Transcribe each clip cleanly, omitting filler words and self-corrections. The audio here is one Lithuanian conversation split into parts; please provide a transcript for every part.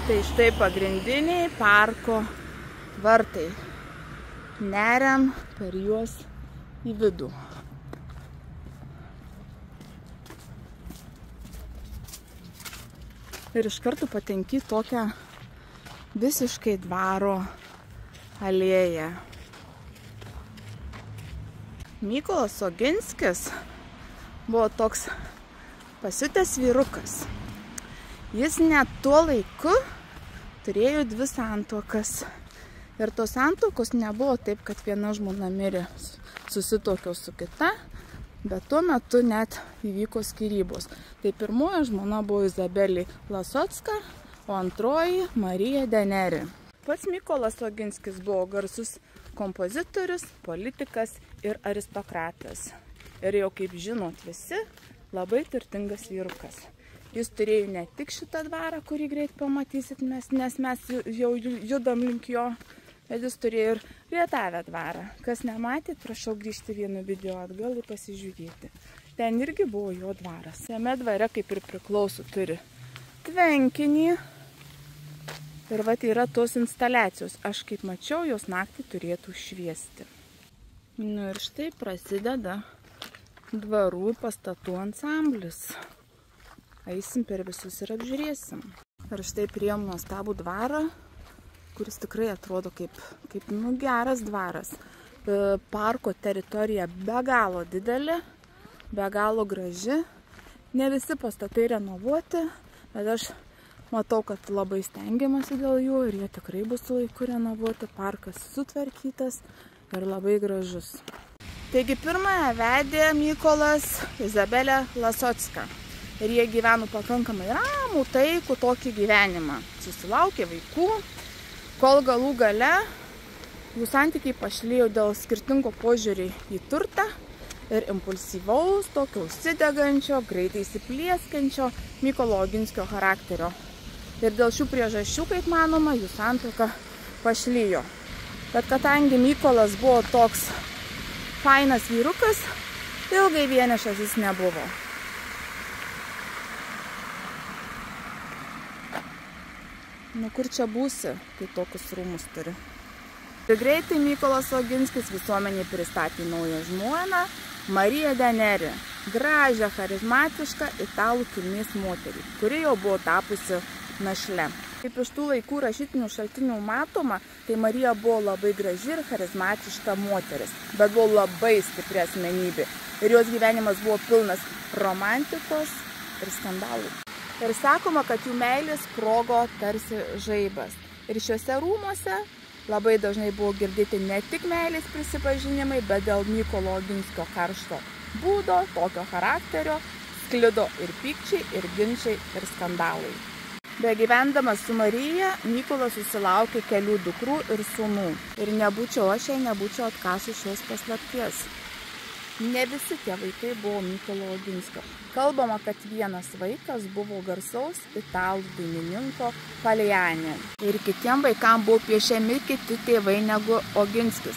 Tai štai pagrindiniai parko vartai. Neriam per juos į vidų. Ir iš karto patenki tokią visiškai dvaro alėją. Mykolas Oginskis buvo toks pasiutęs vyrukas. Jis net tuo laiku turėjo 2 santuokas. Ir tos santuokos nebuvo taip, kad viena žmona mirė, susituokiau su kita, bet tuo metu net įvyko skyrybos. Tai pirmoji žmona buvo Izabelė Lasocka, o antroji Marija Deneri. Pats Mykolas Oginskis buvo garsus kompozitorius, politikas ir aristokratas. Ir jau, kaip žinot visi, labai turtingas vyrukas. Jis turėjo ne tik šitą dvarą, kurį greit pamatysit, nes mes jau judam link jo, bet jis turėjo ir Rietavę dvarą. Kas nematėt, prašau grįžti vienu video atgal ir pasižiūrėti. Ten irgi buvo jo dvaras. Jame dvare, kaip ir priklauso, turi tvenkinį. Ir vat yra tos instaliacijos. Aš kaip mačiau, jos naktį turėtų šviesti. Nu ir štai prasideda dvarų pastatų ansamblis. Eisim per visus ir apžiūrėsim. Ir štai priėjom nuostabų dvarą, kuris tikrai atrodo kaip geras dvaras. Parko teritorija be galo didelė, be galo graži. Ne visi pastatai renovuoti, bet aš matau, kad labai stengiamasi dėl jų ir jie tikrai bus su laiku renovuoti. Parkas sutvarkytas ir labai gražus. Taigi pirmąją vedė Mykolas Izabelė Lasocka. Ir jie gyveno pakankamai ramų, taikų tokį gyvenimą. Susilaukė vaikų, kol galų gale jų santykiai pašlijo dėl skirtingo požiūrį į turtą ir impulsyvaus, tokio užsidegančio, greitai įsiplieskančio Mykolo Oginskio charakterio. Ir dėl šių priežasčių, kaip manoma, jų santuoka pašlijo. Bet kadangi Mykolas buvo toks fainas vyrukas, ilgai vienišas jis nebuvo. Nu kur čia būsi, kai tokius rūmus turi. Ir greitai Mykolas Oginskis visuomeniai pristatė naują žmoną, Mariją Deneri, gražią, charizmatišką italų kilmės moterį, kuri jau buvo tapusi našle. Kaip iš tų laikų rašytinių šaltinių matoma, tai Marija buvo labai graži ir charizmatiška moteris, bet buvo labai stipri asmenybė. Ir jos gyvenimas buvo pilnas romantikos ir skandalų. Ir sakoma, kad jų meilė sprogo tarsi žaibas. Ir šiuose rūmuose labai dažnai buvo girdėti ne tik meilės prisipažinimai, bet dėl Mykolo Oginskio karšto būdo, tokio charakterio, sklido ir pykčiai, ir ginčiai, ir skandalai. Begyvendamas su Marija, Mykolas susilaukė kelių dukrų ir sūnų. Ir nebūčiau aš, jei nebūčiau atkasus šios paslapties. Ne visi tie vaikai buvo Mykolo Oginskio. Kalbama, kad vienas vaikas buvo garsaus italų dainininko Paliani. Ir kitiem vaikam buvo piešiami kiti tėvai negu Oginskis.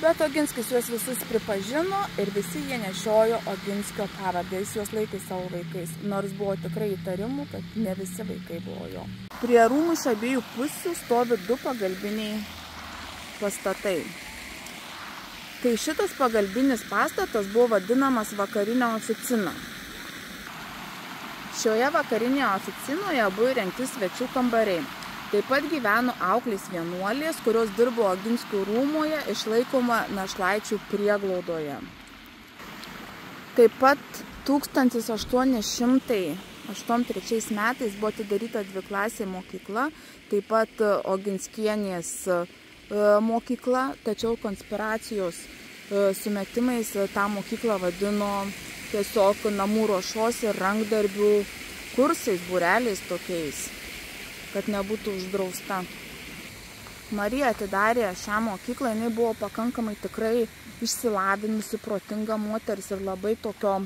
Bet Oginskis juos visus pripažino ir visi jie nešiojo Oginskio pavardę. Jis juos laikė savo vaikais, nors buvo tikrai įtarimų, kad ne visi vaikai buvo jo. Prie rūmų iš abiejų pusių stovi 2 pagalbiniai pastatai. Tai šitas pagalbinis pastatas buvo vadinamas vakarinio oficina. Šioje vakarinėje oficinoje buvo įrengti svečių kambariai. Taip pat gyveno auklės vienuolės, kurios dirbo Oginskių rūmoje, išlaikoma našlaičių prieglaudoje. Taip pat 1883 metais buvo atidaryta 2-klasė mokykla, taip pat Oginskienės mokykla, tačiau konspiracijos sumetimais tą mokyklą vadino tiesiog namų ruošos ir rankdarbių kursais, būreliais tokiais, kad nebūtų uždrausta. Marija atidarė šią mokyklą, jinai buvo pakankamai tikrai išsilavinusi, protinga moteris ir labai tokio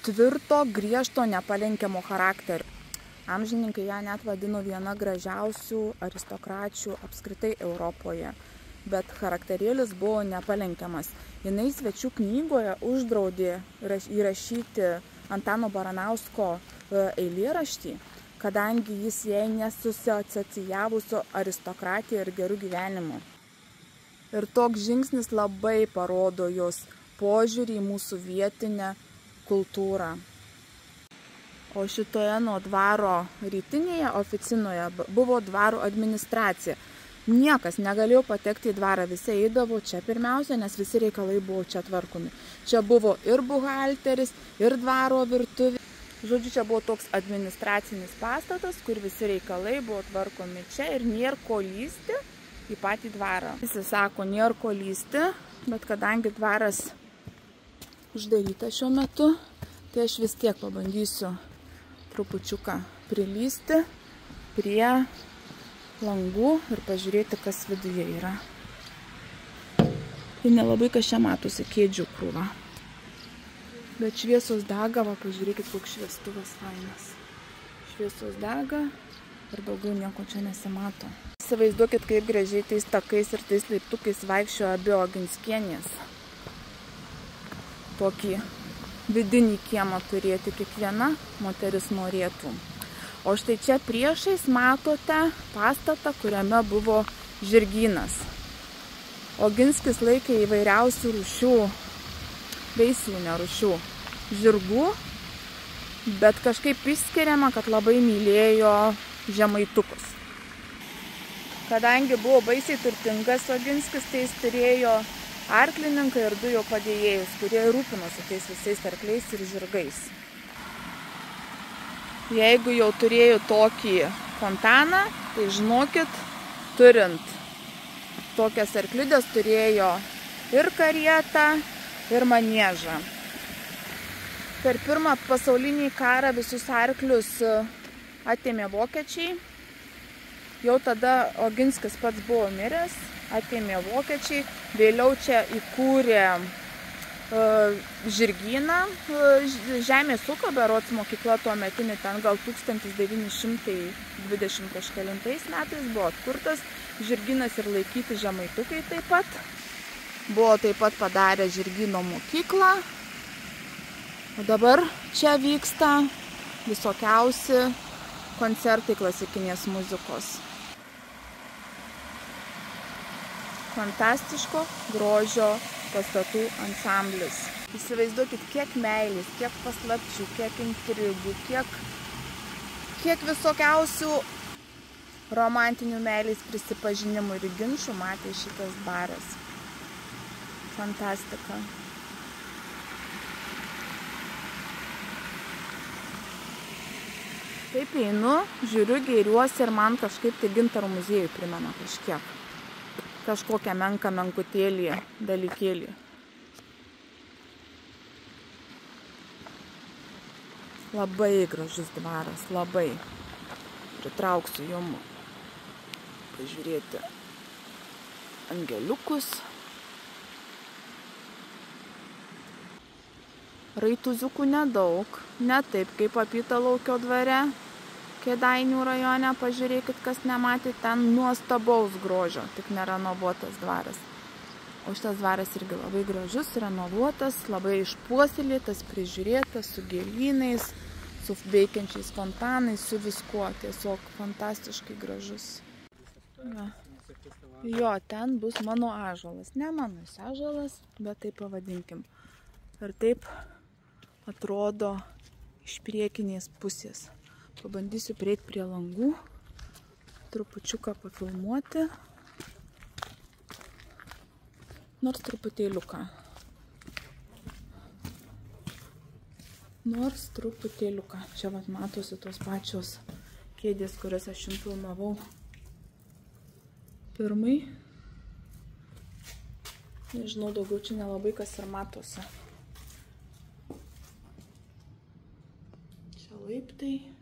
tvirto, griežto, nepalenkiamo charakterio. Amžininkai ją net vadino viena gražiausių aristokračių apskritai Europoje, bet charakterėlis buvo nepalenkiamas. Jinai svečių knygoje uždraudė įrašyti Antano Baranausko eilėraštį kadangi jis jai nesusiasocijavo su aristokratija ir geru gyvenimu. Ir toks žingsnis labai parodo jos požiūrį į mūsų vietinę kultūrą. O šitoje nuo dvaro rytinėje oficinoje buvo dvaro administracija. Niekas negalėjo patekti į dvarą, visi eidavo čia pirmiausia, nes visi reikalai buvo čia tvarkomi. Čia buvo ir buhalteris, ir dvaro virtuvė. Žodžiu, čia buvo toks administracinis pastatas, kur visi reikalai buvo tvarkomi čia ir nėra ko lysti į patį dvarą. Visi sako, nėra ko lysti, bet kadangi dvaras uždarytas šiuo metu, tai aš vis tiek pabandysiu trupučiuką prilysti prie langų ir pažiūrėti, kas viduje yra. Tai nelabai kas čia matosi, kėdžių krūva. Bet šviesos dega, va, pažiūrėkit, koks šviestuvas fainas. Šviesos dega ir daugiau nieko čia nesimato. Įsivaizduokit, kaip gražiai tais takais ir tais laiptukais vaikščiojo abi Oginskienės. Tokį vidinį kiemą turėti kiekviena moteris norėtų. O štai čia priešais matote pastatą, kuriame buvo žirgynas. Oginskis laikė įvairiausių rūšių, veislinio rūšių žirgų, bet kažkaip išskiriama, kad labai mylėjo žemaitukus. Kadangi buvo baisiai turtingas Oginskis, tai jis turėjo arklininką ir 2 jo padėjėjus, kurie rūpinosi tais visais arkliais ir žirgais. Jeigu jau turėjo tokį fontaną, tai žinokit, turint tokias arklidės, turėjo ir karietą, ir maniežą. Per Pirmą pasaulinį karą visus arklius atėmė vokiečiai. Jau tada Oginskis pats buvo miręs, atėmė vokiečiai, vėliau čia įkūrė žirgyną, žemės ūkio berods mokykla tuo metinį, ten gal 1920 kažkelintais metais buvo atkurtas žirgynas ir laikyti žemaitukai taip pat. Buvo taip pat padarę žirgyno mokyklą, o dabar čia vyksta visokiausi koncertai klasikinės muzikos. Fantastiško grožio pastatų ansamblis. Įsivaizduokit, kiek meilės, kiek paslapčių, kiek intrigų, kiek visokiausių romantinių meilės prisipažinimų ir ginčų matė šitas baras. Fantastika. Taip einu, žiūriu, gėriuosi ir man kažkaip tai Gintaro muziejų primena kažkiek. Kažkokią menką menkutėlį dalykėlį. Labai gražus dvaras, labai. Pritrauksiu jum pažiūrėti angeliukus. Raituziukų nedaug, ne taip kaip Apytalaukio dvare. Kėdainių rajone, pažiūrėkit, kas nematė, ten nuostabaus grožio, tik nerenovuotas dvaras. O šitas dvaras irgi labai gražus, renovuotas, labai išpuoselėtas, prižiūrėtas, su gėlynais, su veikiančiais fontanais, su viskuo, tiesiog fantastiškai gražus. Ja. Jo, ten bus mano ąžuolas, ne mano ąžuolas, bet taip pavadinkim. Ir taip atrodo iš priekinės pusės. Pabandysiu prieiti prie langų, trupučiuką pafilmuoti, nors truputėliuką. Čia vat matosi tos pačios kėdės, kurias aš jums filmavau pirmai. Nežinau, daugiau čia nelabai kas ir matosi. Čia laiptai.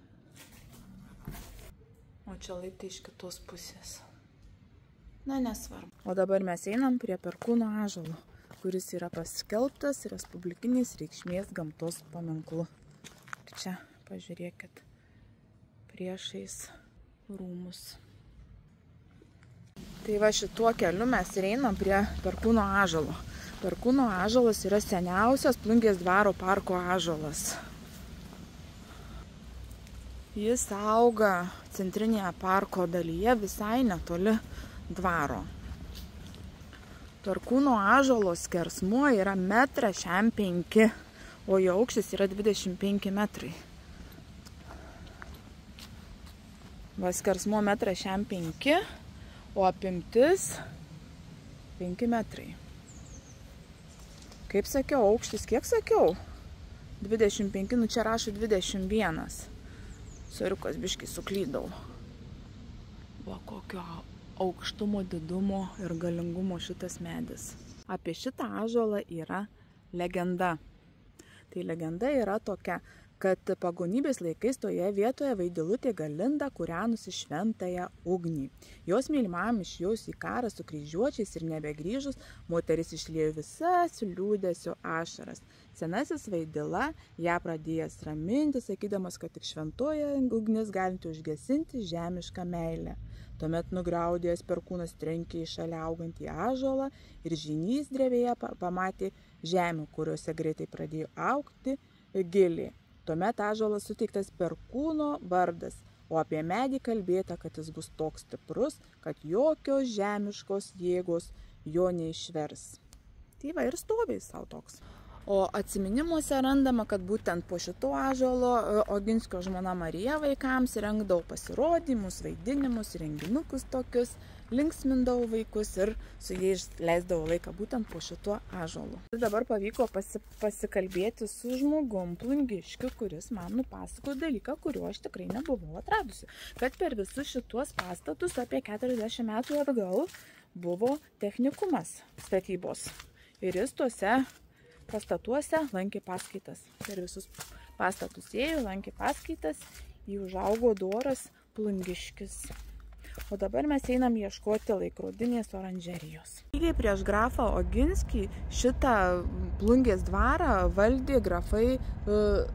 O čia laiptai iš kitos pusės. Na, nesvarbu. O dabar mes einam prie Perkūno ąžuolo, kuris yra paskelbtas respublikinės reikšmės gamtos paminklu. Ir čia, pažiūrėkit, priešais rūmus. Tai va, šituo keliu mes ir einam prie Perkūno ąžuolo. Perkūno ąžuolas yra seniausias Plungės dvaro parko ąžuolas. Jis auga centrinėje parko dalyje visai netoli dvaro. Perkūno ąžuolo skersmuo yra 1,5 m, o jo aukštis yra 25 metrai. Va, skersmuo 1,5 m, o apimtis 5 metrai. Kaip sakiau, aukštis kiek sakiau? 25, nu čia rašo 21. Soriukas biškai suklydau. Va, kokio aukštumo, didumo ir galingumo šitas medis. Apie šitą ąžuolą yra legenda. Tai legenda yra tokia, kad pagonybės laikais toje vietoje Vaidilutė Galinda kūrenusi šventąją ugnį. Jos mylimam išėjus į karą su kryžiuočiais ir nebegrįžus, moteris išliejo visas liūdesio ašaras. Senasis Vaidila ją pradėjęs raminti, sakydamas, kad tik šventoje ugnis galinti užgesinti žemišką meilę. Tuomet nugriaudėjęs Perkūnas trenkė į šalia augantį ąžuolą ir žynys drevėje pamatė žemių, kuriuose greitai pradėjo augti gilė. Tuomet ąžuolas suteiktas Perkūno vardas, o apie medį kalbėta, kad jis bus toks stiprus, kad jokios žemiškos jėgos jo neišvers. Tai va ir stovi savo toks. O atsiminimuose randama, kad būtent po šito ąžuolo Oginskio žmona Marija vaikams rengdavo pasirodymus, vaidinimus, renginukus tokius, linksmindavo vaikus ir su jais leisdavo laiką būtent po šituo ąžuolu. Dabar pavyko pasikalbėti su žmogum Plungiškiu, kuris man nupasakojo dalyką, kurio aš tikrai nebuvau atradusi. Kad per visus šituos pastatus apie 40 metų atgal buvo technikumas statybos. Ir jis tuose pastatuose lankė paskaitas. Per visus pastatus ėjo, lankė paskaitas, jį užaugo doras Plungiškis. O dabar mes einam ieškoti laikrodinės oranžerijos. Lygiai prieš grafą Oginskį šitą Plungės dvarą valdė grafai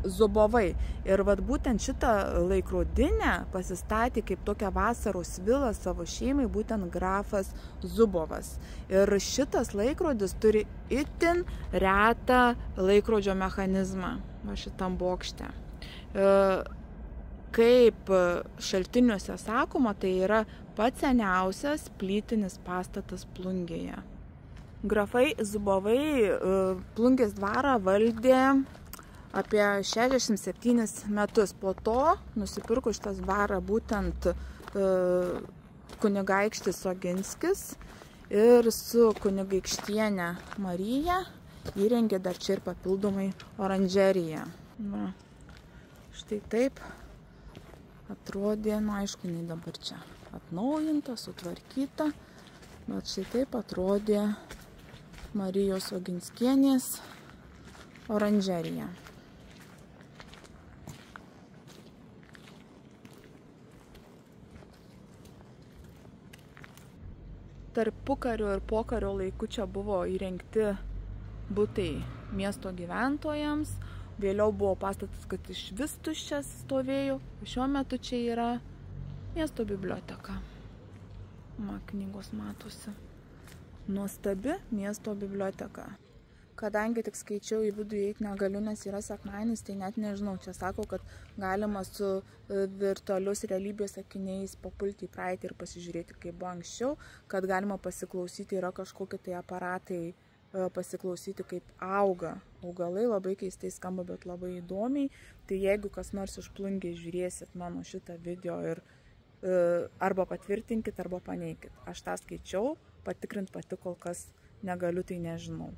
Zubovai. Ir vat būtent šitą laikrodinę pasistatė kaip tokią vasaros vilą savo šeimai būtent grafas Zubovas. Ir šitas laikrodis turi itin retą laikrodžio mechanizmą va šitam bokšte. Kaip šaltiniuose sakoma, tai yra pats seniausias plytinis pastatas Plungėje. Grafai Zubovai Plungės dvarą valdė apie 67 metus. Po to nusipirko šitas dvarą būtent kunigaikštis Oginskis ir su kunigaikštiene Marija įrengė dar čia ir papildomai oranžeriją. Va, štai taip atrodė, nu aišku, jinai dabar čia atnaujinta, sutvarkyta, bet štai taip atrodė Marijos Oginskienės oranžerija. Tarpukario ir pokario laiku čia buvo įrengti butai miesto gyventojams. Vėliau buvo pastatas, kad iš vis tuščias stovėjo. Šiuo metu čia yra miesto biblioteka. Knygos matosi. Nuostabi miesto biblioteka. Kadangi tik skaičiau į vidų įeiti negaliu, nes yra sekmadienis, tai net nežinau. Čia sako, kad galima su virtualios realybės akiniais papulti į praeitį ir pasižiūrėti, kaip buvo anksčiau. Kad galima pasiklausyti, yra kažkokie tai aparatai, pasiklausyti, kaip auga augalai, labai keistai skamba, bet labai įdomiai. Tai jeigu kas nors iš Plungės žiūrėsit mano šitą video ir arba patvirtinkit, arba paneikit. Aš tą skaičiau, patikrint pati kol kas negaliu, tai nežinau.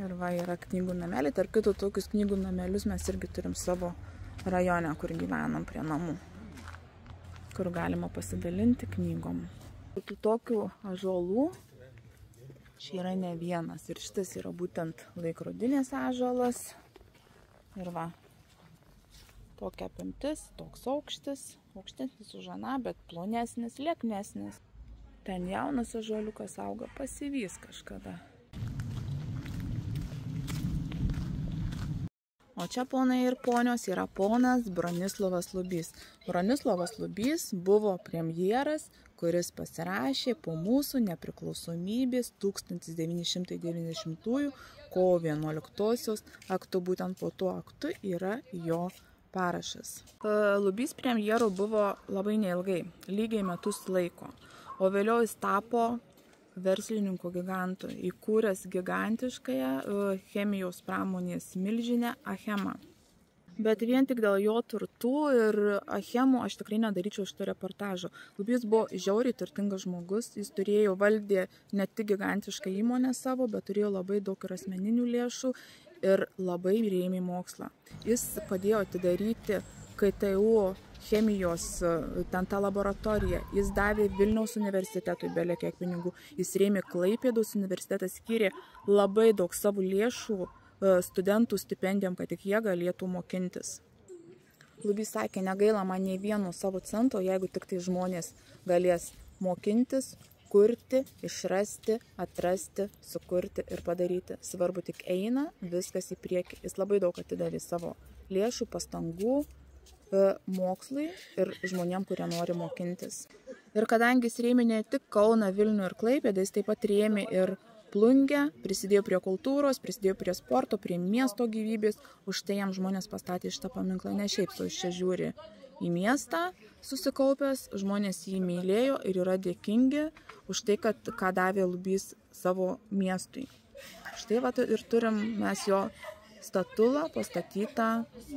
Ir va, yra knygų nameliai. Tarp kitų tokius knygų namelius mes irgi turim savo rajone, kur gyvenam prie namų, kur galima pasidalinti knygom. Tokių ąžuolų čia yra ne vienas. Ir šitas yra būtent laikrodinės ąžuolas. Ir va, tokia apimtis, toks aukštis, aukštesnis už aną, bet plonesnis, lieknesnis. Ten jaunas ąžuoliukas auga, pasivys kažkada. O čia, ponai ir ponios, yra ponas Bronislovas Lubys. Bronislovas Lubys buvo premjeras, kuris pasirašė po mūsų nepriklausomybės 1990 kovo 11 aktu. Būtent po tuo aktu yra jo parašas. Lubys premjeru buvo labai neilgai, lygiai metus laiko, o vėliau jis tapo verslininku gigantu, įkūręs gigantiškąją chemijos pramonės milžinę Achemą. Bet vien tik dėl jo turtų ir Achemų aš tikrai nedaryčiau šito reportažo. Lubys buvo žiauriai turtingas žmogus, jis valdė ne tik gigantišką įmonę savo, bet turėjo labai daug ir asmeninių lėšų ir labai rėmė mokslą. Jis padėjo atidaryti KTU chemijos ten tą laboratoriją, jis davė Vilniaus universitetui belė kiek pinigų, jis rėmė Klaipėdos universitetas, skyrė labai daug savo lėšų studentų stipendijom, kad tik jie galėtų mokintis. Lubys sakė, negaila man nei vieno savo cento, jeigu tik tai žmonės galės mokintis, kurti, išrasti, atrasti, sukurti ir padaryti. Svarbu tik eina, viskas į priekį. Jis labai daug atidavė savo lėšų, pastangų, mokslui ir žmonėm, kurie nori mokintis. Ir kadangi jis rėmė ne tik Kauną, Vilnių ir Klaipėdą, jis taip pat rėmė ir Plungę, prisidėjo prie kultūros, prisidėjo prie sporto, prie miesto gyvybės. Už tai jam žmonės pastatė šitą paminklą. Ne šiaip sau, jis čia žiūri į miestą susikaupęs, žmonės jį mylėjo ir yra dėkingi už tai, ką davė Lubys savo miestui. Štai va, ir turim mes jo statulą pastatytą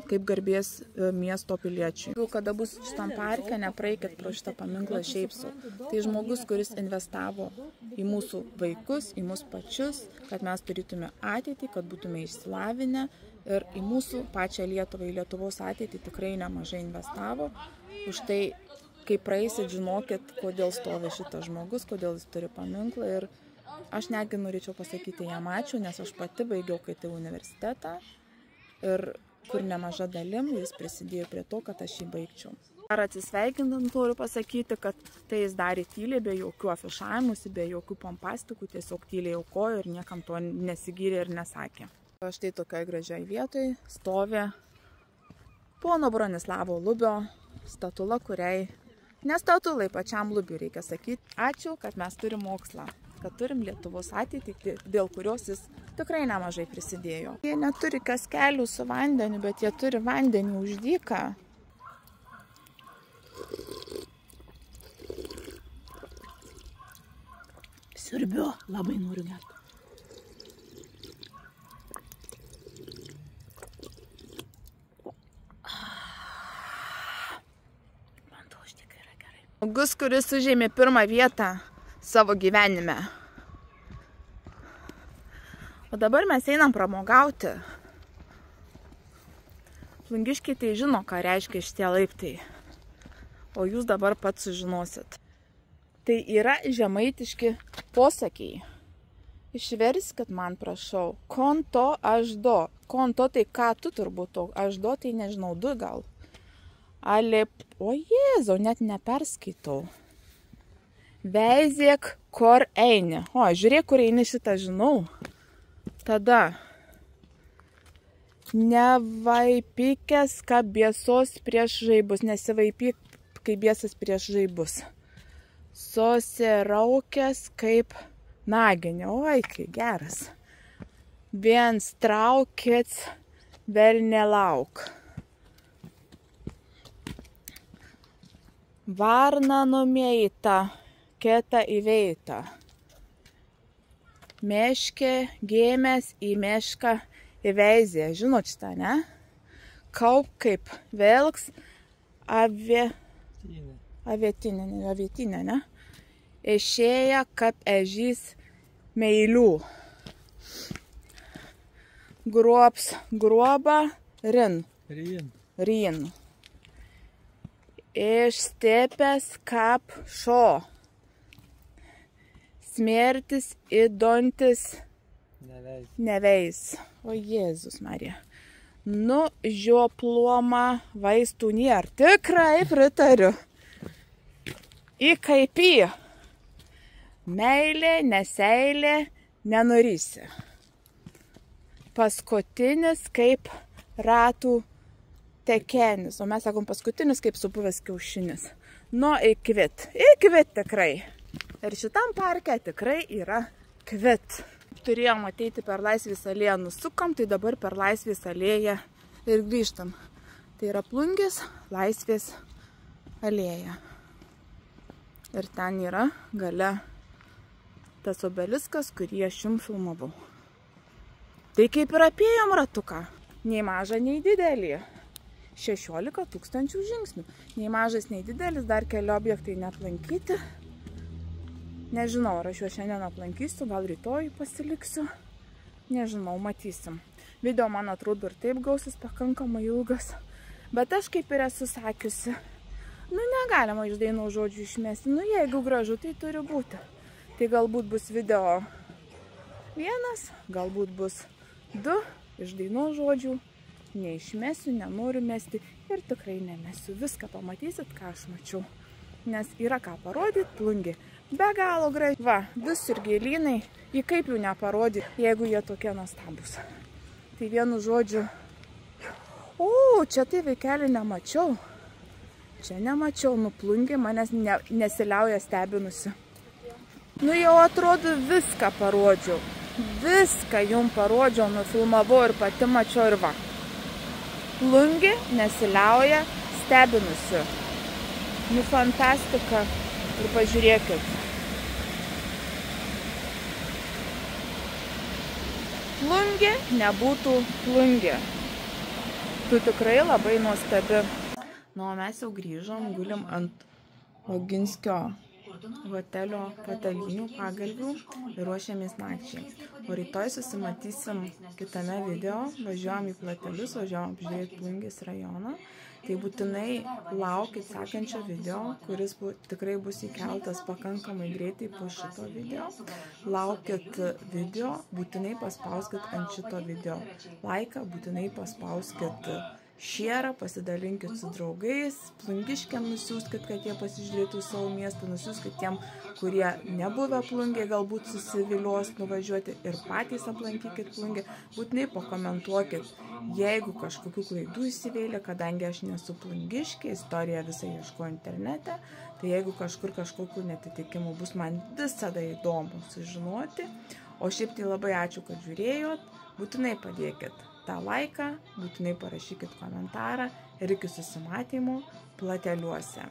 kaip garbės miesto piliečiui. Jeigu kada bus šitam parke, nepraeikit pro šitą paminklą šiaip sau. Tai žmogus, kuris investavo į mūsų vaikus, į mus pačius, kad mes turėtume ateitį, kad būtume išsilavinę ir į mūsų pačią Lietuvą, į Lietuvos ateitį tikrai nemažai investavo. Už tai, kai praeisit, žinokit, kodėl stovi šitas žmogus, kodėl jis turi paminklą ir aš netgi norėčiau pasakyti jam ačiū, nes aš pati baigiau KTU universitetą ir kur nemaža dalim jis prisidėjo prie to, kad aš jį baigčiau. Ar atsisveikinant noriu pasakyti, kad tai jis darė tyliai, be jokių afišavimusi, be jokių pompastikų, tiesiog tyliai aukojo ir niekam to nesigyrė ir nesakė. Štai tokioj gražioj vietoj stovi pono Bronislavo Lubio statula, kuriai ne statulai, pačiam Lubiui reikia sakyti. Ačiū, kad mes turim mokslą, kad turim Lietuvos ateitį, dėl kurios jis tikrai nemažai prisidėjo. Jie neturi kaskelių su vandeniu, bet jie turi vandenį už dyką. Siurbiu, labai noriu gerti. Man to už tikrai yra gerai. Žmogus, kuris užėmė pirmą vietą savo gyvenime. O dabar mes einam pramogauti. Plungiškiai tai žino, ką reiškia šitie laiptai. O jūs dabar pats sužinosit. Tai yra žemaitiški posakiai. Išverskit man, prašau. Konto aš do. Konto tai ką tu turbūt to. Aš do tai nežinau, du gal. O Jėzau, net neperskaitau. Veizėk, kur eini. O, žiūrėk, kur eini, šitą žinau. Tada. Nevaipykęs, kaip biesos prieš žaibus. Nesivaipyk, kaip biesas prieš žaibus. Susiraukęs kaip naginė. Oi, kai geras. Viens traukėts, vėl nelauk. Varna numėta, kita įveita. Meškė gėmės į mešką įveizė. Žinot šitą, ne? Kaup kaip velks avietinė, ne? Išėja kaip ežys meilių. Gruobs gruobą rin. Išstepęs kaip šo. Smertis įdontis neveis. O Jėzus Marija. Nu, žiopluoma vaistų nėr. Tikrai pritariu. Įkaipy. Meilė, neseilė, nenorisi. Paskutinis kaip ratų tekenis. O mes sakom paskutinis kaip supuvęs kiaušinis. Nu, įkvit. Įkvit tikrai. Ir šitam parke tikrai yra kvit. Turėjom ateiti per Laisvės alėją, nusukam, tai dabar per Laisvės alėją ir grįžtam. Tai yra Plungės Laisvės alėja. Ir ten yra gale tas obeliskas, kurį aš jums filmavau. Tai kaip ir apėjom ratuką. Nei mažą, nei didelį. 16 000 žingsnių. Nei mažas, nei didelis, dar keli objektai neaplankyti. Nežinau, ar aš juos šiandien aplankysiu, gal rytoj pasiliksiu. Nežinau, matysim. Video, man atrodo, ir taip gausis pakankamai ilgas. Bet aš kaip ir esu sakiusi, negalima iš dainų žodžių išmesti. Jeigu gražu, tai turi būti. Tai galbūt bus video 1, galbūt bus 2 iš dainų žodžių. Neišmesiu, nenoriu mesti ir tikrai nemesiu. Viską pamatysit, ką aš mačiau. Nes yra ką parodyti, Plungė. Be galo graži. Va, visur gėlynai. Į kaip jų neparodyti, jeigu jie tokie nuostabus. Tai vienu žodžiu. O, čia tai vaikelį nemačiau. Čia nemačiau, Plungė manęs nesiliauja stebinusi. Jau atrodo viską parodžiau. Viską jums parodžiau, nufilmavau ir pati mačiau ir va. Plungė nesiliauja stebinusi. Fantastika. Ir pažiūrėkit. Plungė nebūtų Plungė. Tu tikrai labai nuostabi. O mes jau grįžom, gulim ant Oginskio hotelio patalinių pagalvių ir ruošiamės nakčiai. O rytoj susimatysim kitame video. Važiuojam į Platelius, važiuojam apžiūrėti Plungės rajoną. Tai būtinai laukit sekančio video, kuris tikrai bus įkeltas pakankamai greitai po šito video. Laukit video, būtinai paspauskit ant šito video laiką, būtinai paspauskit šierą, pasidalinkit su draugais, plungiškiam nusiųskit, kad jie pasižiūrėtų savo miestą, nusiųskit tiem, kurie nebuvę Plungė, galbūt susivilios nuvažiuoti ir patys aplankykit Plungę. Būtinai pakomentuokit, jeigu kažkokių klaidų įsivėlė, kadangi aš nesu plungiškė, istoriją visą ieško internete, tai jeigu kažkur kažkokių netitikimų bus, man visada įdomu sužinoti. O šiaip tai labai ačiū, kad žiūrėjot, būtinai padėkit tą laiką, būtinai parašykit komentarą ir iki susimatymo Plateliuose.